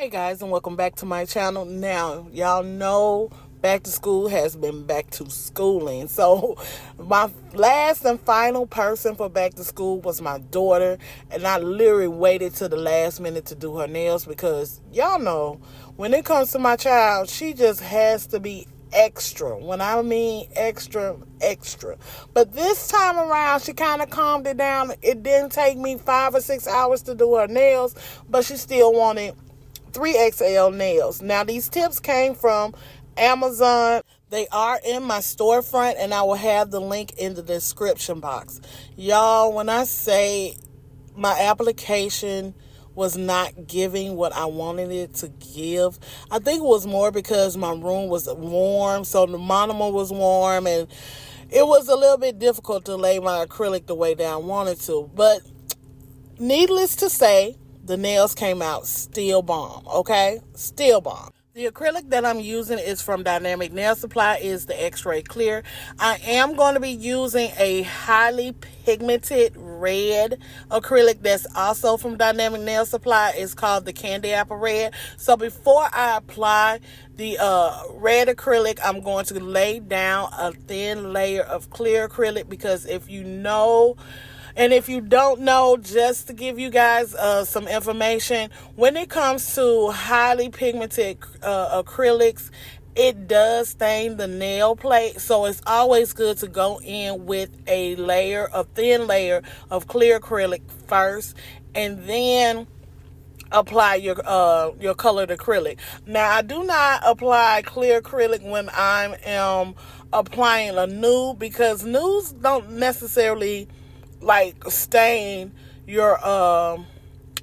Hey guys, and welcome back to my channel. Now, y'all know back to school has been back to schooling. So my last and final person for back to school was my daughter, and I literally waited to the last minute to do her nails because y'all know when it comes to my child, she just has to be extra. When I mean extra, extra. But this time around, she kind of calmed it down. It didn't take me 5 or 6 hours to do her nails, but she still wanted 3XL nails. Now, these tips came from Amazon. They are in my storefront, and I will have the link in the description box. Y'all, when I say my application was not giving what I wanted it to give, I think it was more because my room was warm, so the monitor was warm, and it was a little bit difficult to lay my acrylic the way that I wanted to. But needless to say, the nails came out still bomb, okay? Still bomb. The acrylic that I'm using is from Dynamic Nail Supply, is the X-Ray Clear. I am going to be using a highly pigmented red acrylic that's also from Dynamic Nail Supply. It's called the Candy Apple Red. So before I apply the red acrylic, I'm going to lay down a thin layer of clear acrylic, because if you know, and if you don't know, just to give you guys some information, when it comes to highly pigmented acrylics, it does stain the nail plate. So it's always good to go in with a thin layer of clear acrylic first, and then apply your colored acrylic. Now, I do not apply clear acrylic when I am applying a nude, because nudes don't necessarily like stain your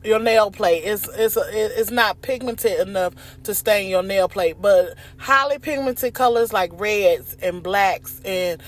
nail plate. It's not pigmented enough to stain your nail plate. But highly pigmented colors like reds and blacks and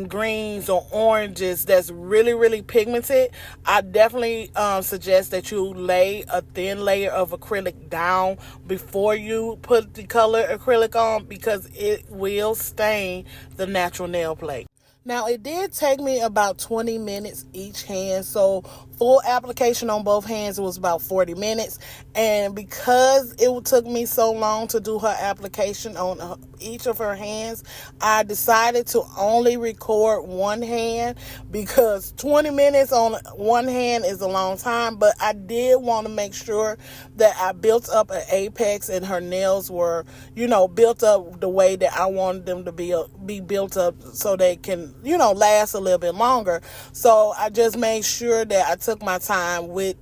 greens or oranges that's really, really pigmented, I definitely suggest that you lay a thin layer of acrylic down before you put the color acrylic on, because it will stain the natural nail plate. Now, it did take me about 20 minutes each hand, so full application on both hands, it was about 40 minutes. And because it took me so long to do her application on each of her hands, I decided to only record one hand, because 20 minutes on one hand is a long time. But I did want to make sure that I built up an apex and her nails were, built up the way that I wanted them to be built up, so they can, last a little bit longer. So I just made sure that I took my time with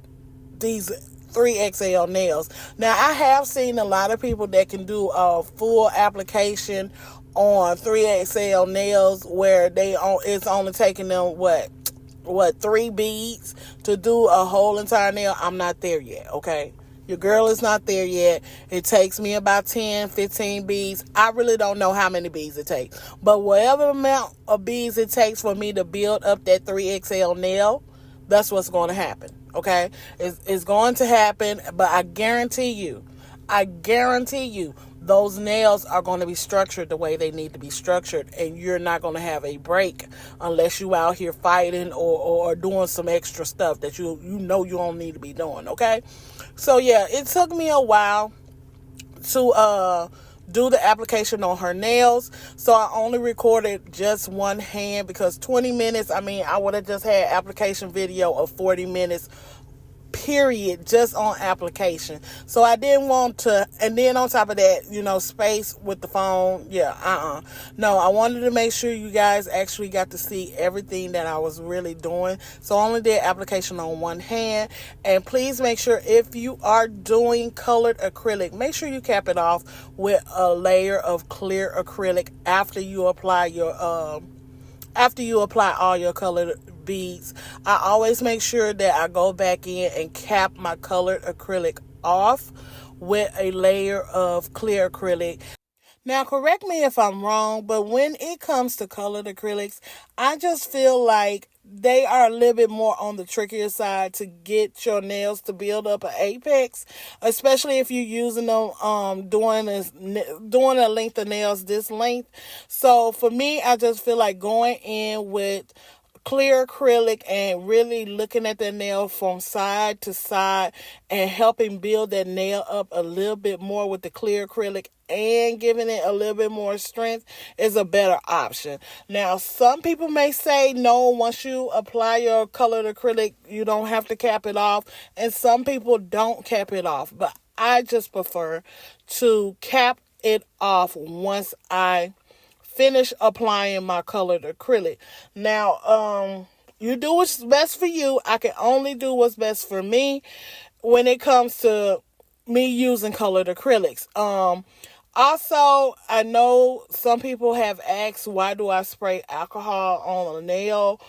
these 3XL nails. Now, I have seen a lot of people that can do a full application on 3XL nails where it's only taking them what 3 beads to do a whole entire nail. I'm not there yet, okay? Your girl is not there yet. It takes me about 10, 15 beads. I really don't know how many beads it takes. But whatever amount of beads it takes for me to build up that 3XL nail, that's what's going to happen, okay? It's going to happen, but I guarantee you, those nails are going to be structured the way they need to be structured, and you're not going to have a break unless you out here fighting or doing some extra stuff that you don't need to be doing, okay? So yeah, it took me a while to do the application on her nails, so I only recorded just one hand, because 20 minutes, I would have just had application video of 40 minutes period just on application. So I didn't want to, and then on top of that, space with the phone. No, I wanted to make sure you guys actually got to see everything that I was really doing. So I only did application on one hand. And please make sure, if you are doing colored acrylic, make sure you cap it off with a layer of clear acrylic after you apply all your colored beads. I always make sure that I go back in and cap my colored acrylic off with a layer of clear acrylic. Now, correct me if I'm wrong, but when it comes to colored acrylics, I just feel like they are a little bit more on the trickier side to get your nails to build up an apex, especially if you're using them doing a length of nails this length. So for me, I just feel like going in with clear acrylic and really looking at that nail from side to side and helping build that nail up a little bit more with the clear acrylic and giving it a little bit more strength is a better option. Now, some people may say, no, once you apply your colored acrylic, you don't have to cap it off. And some people don't cap it off. But I just prefer to cap it off once I finish applying my colored acrylic. Now, you do what's best for you. I can only do what's best for me when it comes to me using colored acrylics. Also, I know some people have asked, why do I spray alcohol on a nail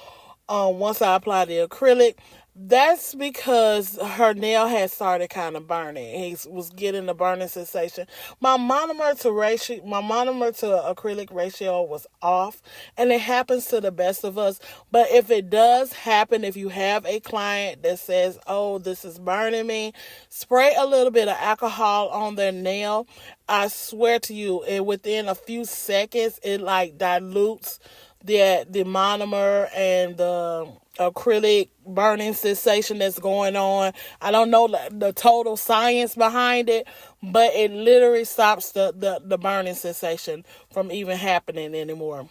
once I apply the acrylic? That's because her nail had started kind of burning. He was getting the burning sensation. My monomer to acrylic ratio was off, and it happens to the best of us. But if it does happen, if you have a client that says, oh, this is burning me, spray a little bit of alcohol on their nail. I swear to you, within a few seconds, it like dilutes the monomer and the acrylic burning sensation that's going on. I don't know the total science behind it, but it literally stops the burning sensation from even happening anymore.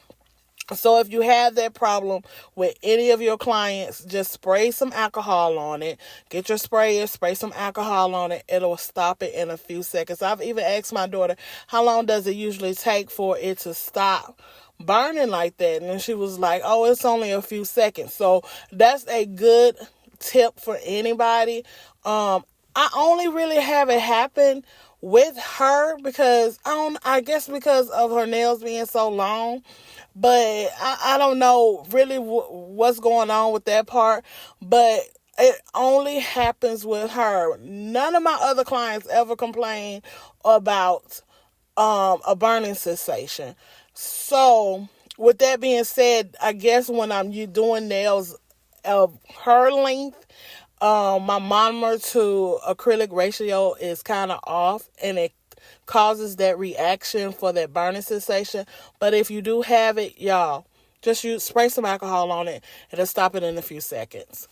So if you have that problem with any of your clients, just spray some alcohol on it. Get your sprayer, spray some alcohol on it. It'll stop it in a few seconds. I've even asked my daughter, how long does it usually take for it to stop burning like that? And she was like, oh, it's only a few seconds. So that's a good tip for anybody. I only really have it happen with her because I guess because of her nails being so long. But I don't know really what's going on with that part. But it only happens with her. None of my other clients ever complain about a burning sensation. So with that being said, I guess when I'm doing nails of her length, my monomer to acrylic ratio is kind of off, and it causes that reaction for that burning sensation. But if you do have it, y'all, just spray some alcohol on it. It'll stop it in a few seconds.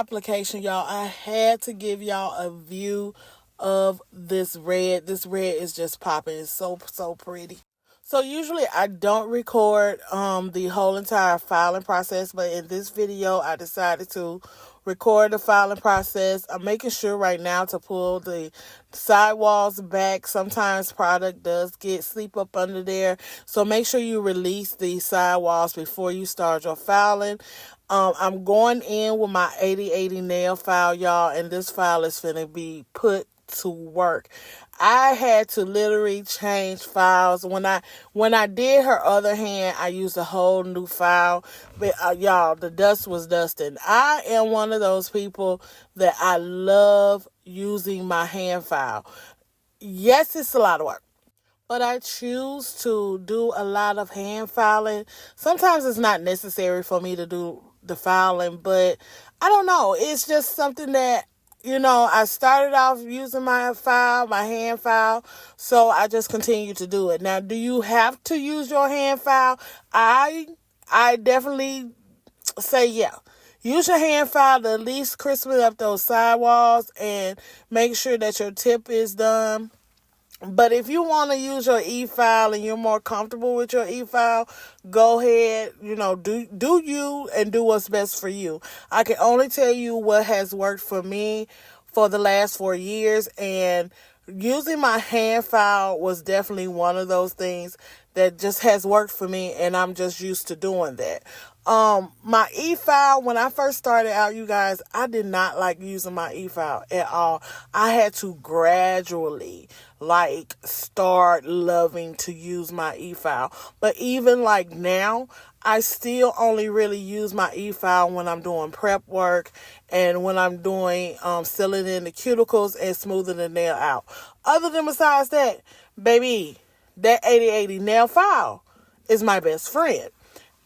application, y'all, I had to give y'all a view of this red. This red is just popping. It's so pretty. So usually I don't record the whole entire filing process, but in this video I decided to record the filing process. I'm making sure right now to pull the sidewalls back. Sometimes product does get sleep up under there, so make sure you release the sidewalls before you start your filing. I'm going in with my 8080 nail file, y'all, and this file is finna be put to work. I had to literally change files. When I did her other hand, I used a whole new file. But y'all, the dust was dusting. I am one of those people that I love using my hand file. Yes, it's a lot of work, but I choose to do a lot of hand filing. Sometimes it's not necessary for me to do the filing, but I don't know. It's just something that, I started off using my hand file, so I just continue to do it. Now, do you have to use your hand file? I definitely say yeah. Use your hand file to at least crisp up those sidewalls and make sure that your tip is done. But if you want to use your e-file and you're more comfortable with your e-file, go ahead, do you and do what's best for you. I can only tell you what has worked for me for the last 4 years, and using my hand file was definitely one of those things that just has worked for me, and I'm just used to doing that. My e-file, when I first started out, you guys, I did not like using my e-file at all. I had to gradually start loving to use my e-file. But even now, I still only really use my e-file when I'm doing prep work and when I'm doing sealing in the cuticles and smoothing the nail out. Other than besides that, baby, that 8080 nail file is my best friend.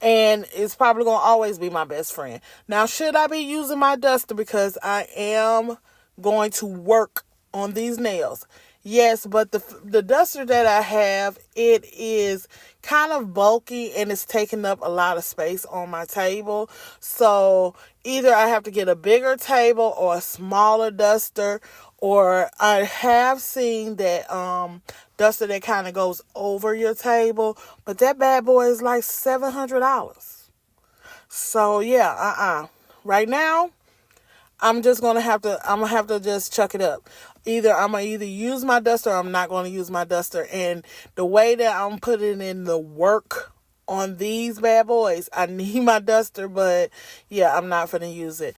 And it's probably going to always be my best friend. Now, should I be using my duster because I am going to work on these nails? Yes, but the duster that I have, it is kind of bulky and it's taking up a lot of space on my table. So either I have to get a bigger table or a smaller duster, or I have seen that duster that kind of goes over your table, but that bad boy is like $700. So yeah, right now, I'm gonna have to just chuck it up. I'm gonna either use my duster or I'm not gonna use my duster. And the way that I'm putting in the work on these bad boys, I need my duster, but yeah, I'm not gonna use it.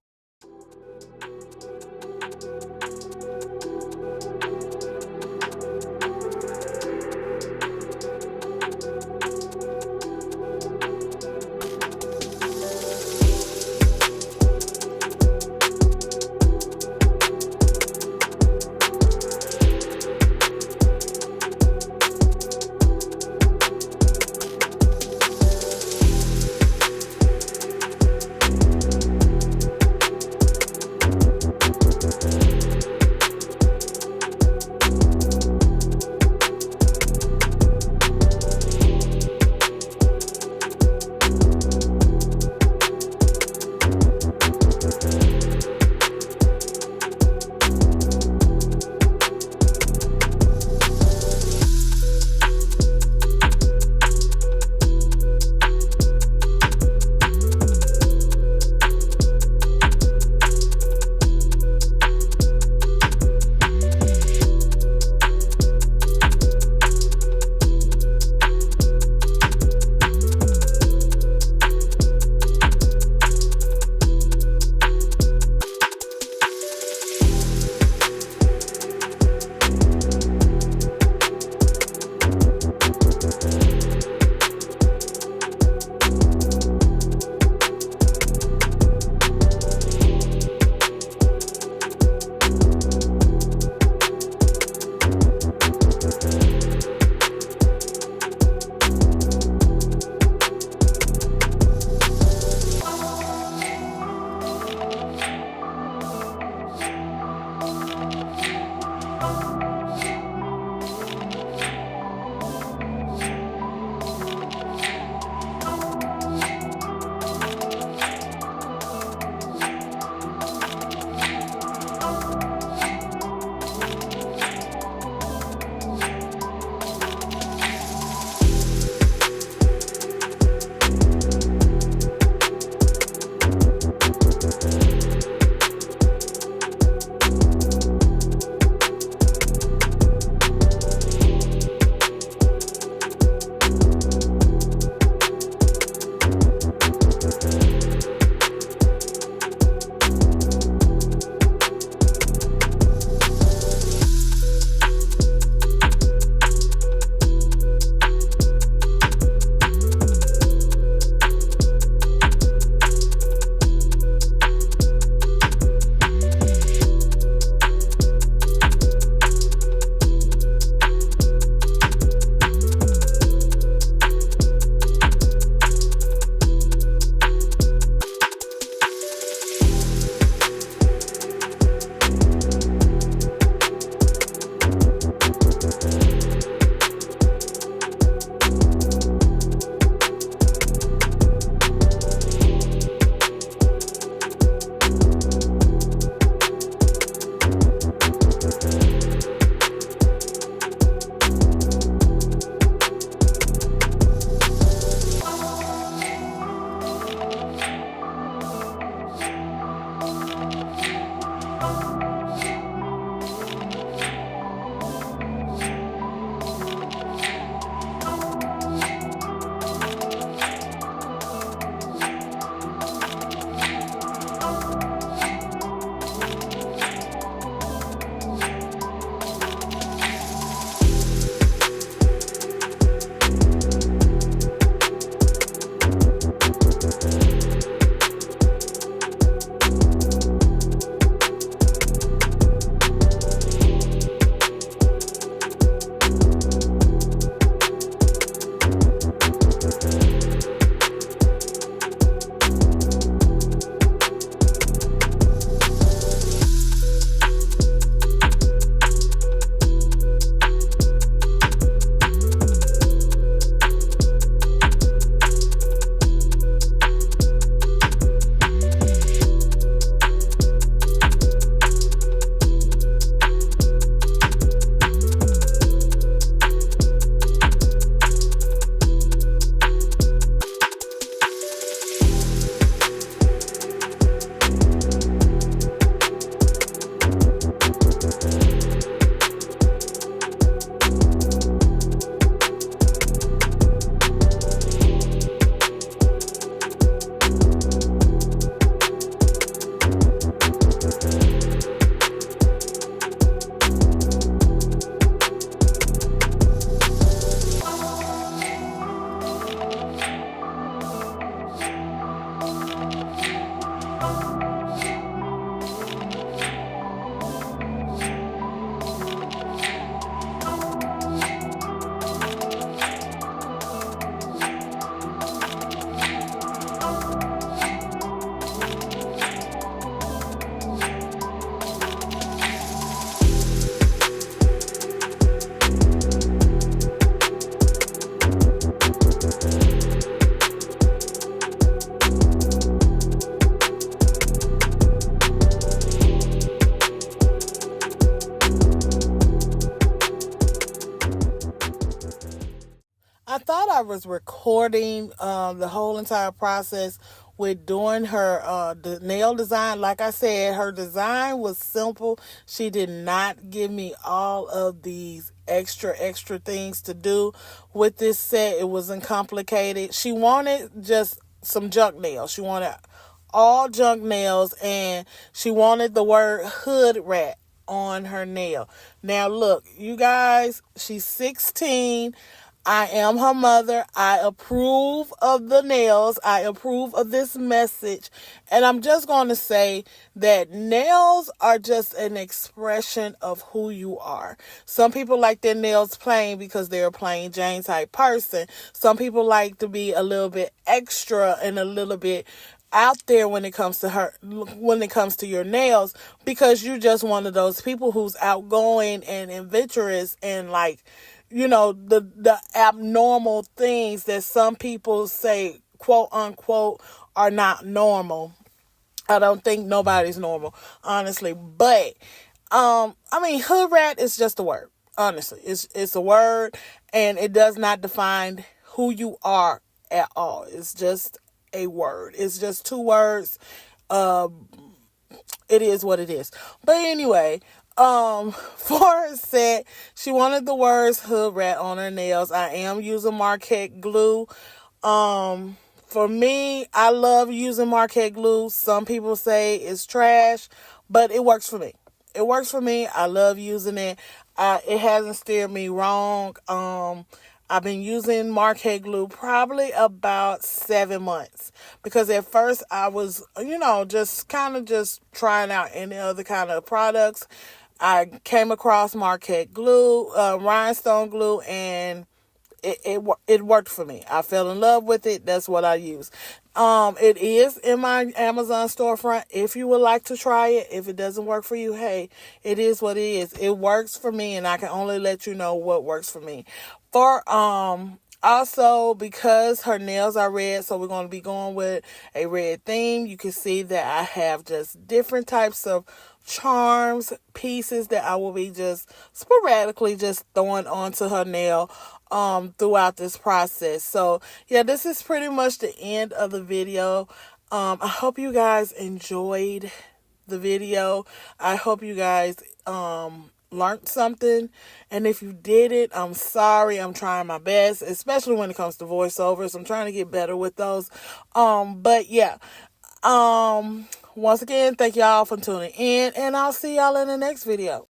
I was recording the whole entire process with doing her the nail design. Like I said, her design was simple. She did not give me all of these extra things to do with this set. It wasn't complicated. She wanted just some junk nails. She wanted all junk nails, and she wanted the word hood rat on her nail. Now look, you guys, she's 16. I am her mother. I approve of the nails. I approve of this message. And I'm just going to say that nails are just an expression of who you are. Some people like their nails plain because they're a plain Jane type person. Some people like to be a little bit extra and a little bit out there when it comes to your nails, because you're just one of those people who's outgoing and adventurous, and like, the abnormal things that some people say, quote unquote, are not normal. I don't think nobody's normal, honestly. But hood rat is just a word. Honestly, it's a word, and it does not define who you are at all. It's just a word. It's just two words. It is what it is. But anyway, for her set, she wanted the words hood rat on her nails. I am using Marquette glue. For me, I love using Marquette glue. Some people say it's trash, but it works for me. It works for me. I love using it. It hasn't steered me wrong. I've been using Marquette glue probably about 7 months, because at first I was, just trying out any other kind of products. I came across Marquette glue, rhinestone glue, and it worked for me. I fell in love with it. That's what I use. It is in my Amazon storefront if you would like to try it. If it doesn't work for you, hey, it is what it is. It works for me, and I can only let you know what works for me. Also, because her nails are red, so we're going to be going with a red theme. You can see that I have just different types of charms, pieces that I will be just sporadically just throwing onto her nail throughout this process. So yeah, this is pretty much the end of the video. I hope you guys enjoyed the video. I hope you guys learned something, and if you did it, I'm sorry. I'm trying my best, especially when it comes to voiceovers. I'm trying to get better with those. But yeah, once again, thank y'all for tuning in, and I'll see y'all in the next video.